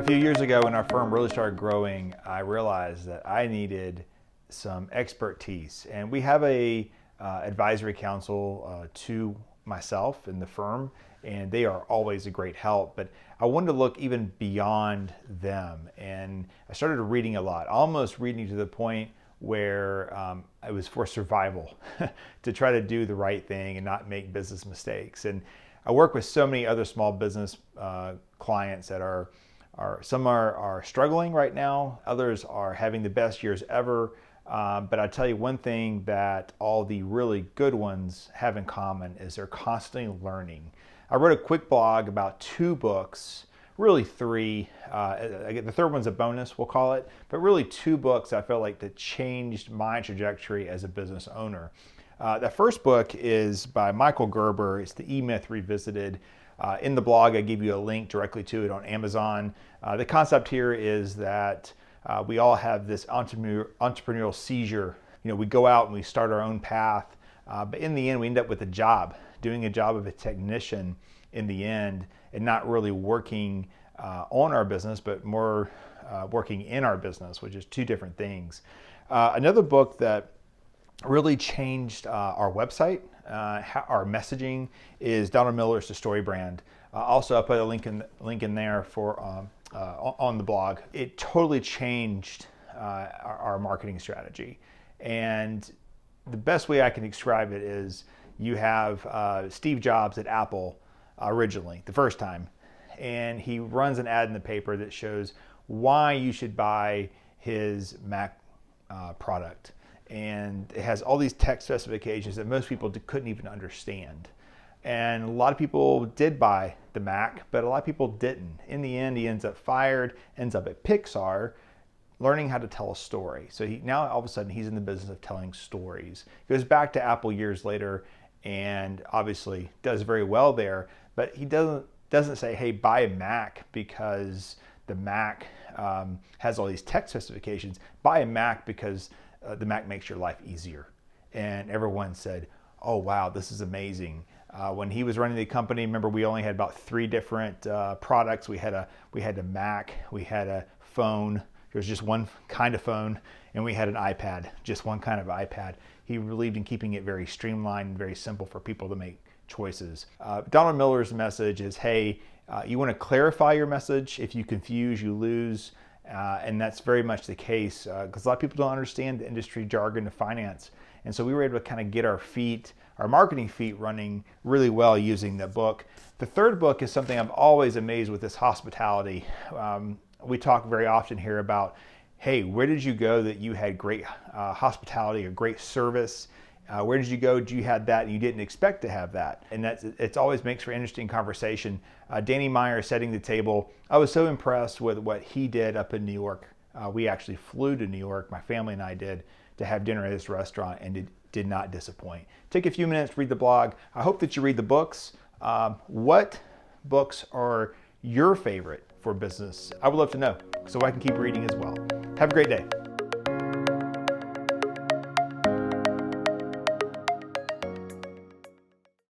A few years ago when our firm really started growing, I realized that I needed some expertise. And we have a advisory council to myself and the firm, and they are always a great help. But I wanted to look even beyond them. And I started reading a lot, almost reading to the point where it was for survival, to try to do the right thing and not make business mistakes. And I work with so many other small business clients that some are struggling right now, others are having the best years ever. But I tell you one thing that all the really good ones have in common is they're constantly learning. I wrote a quick blog about 2 books, really 3. The third one's a bonus, we'll call it, but really 2 books I felt like that changed my trajectory as a business owner. The first book is by Michael Gerber. It's The E-Myth Revisited. In the blog, I give you a link directly to it on Amazon. The concept here is that we all have this entrepreneurial seizure. You know, we go out and we start our own path, but in the end, we end up with a job, doing a job of a technician in the end, and not really working on our business, but more working in our business, which is 2 different things. Another book that really changed our website, our messaging, is Donald Miller's The Story Brand. Also, I put a link in there for on the blog. It totally changed our marketing strategy, and the best way I can describe it is you have Steve Jobs at Apple originally, the first time, and he runs an ad in the paper that shows why you should buy his Mac product. And it has all these tech specifications that most people couldn't even understand. And a lot of people did buy the Mac, but a lot of people didn't. In the end, he ends up fired, ends up at Pixar, learning how to tell a story. So now all of a sudden he's in the business of telling stories. Goes back to Apple years later and obviously does very well there, but he doesn't say, hey, buy a Mac because the Mac has all these tech specifications. Buy a Mac because the Mac makes your life easier. And everyone said, oh wow, this is amazing. When he was running the company, remember, we only had about 3 different products. We had a Mac, we had a phone, there was just one kind of phone, and we had an iPad, just one kind of iPad. He believed in keeping it very streamlined and very simple for people to make choices. Donald Miller's message is, hey, you want to clarify your message. If you confuse, you lose. And that's very much the case because a lot of people don't understand the industry jargon of finance. And so we were able to kind of get our marketing feet running really well using the book. The third book is something I'm always amazed with, this hospitality. We talk very often here about, hey, where did you go that you had great hospitality or great service? Where did you go? You had that and you didn't expect to have that. And it always makes for interesting conversation. Danny Meyer setting the table. I was so impressed with what he did up in New York. We actually flew to New York, my family and I did, to have dinner at his restaurant, and it did not disappoint. Take a few minutes, read the blog. I hope that you read the books. What books are your favorite for business? I would love to know so I can keep reading as well. Have a great day.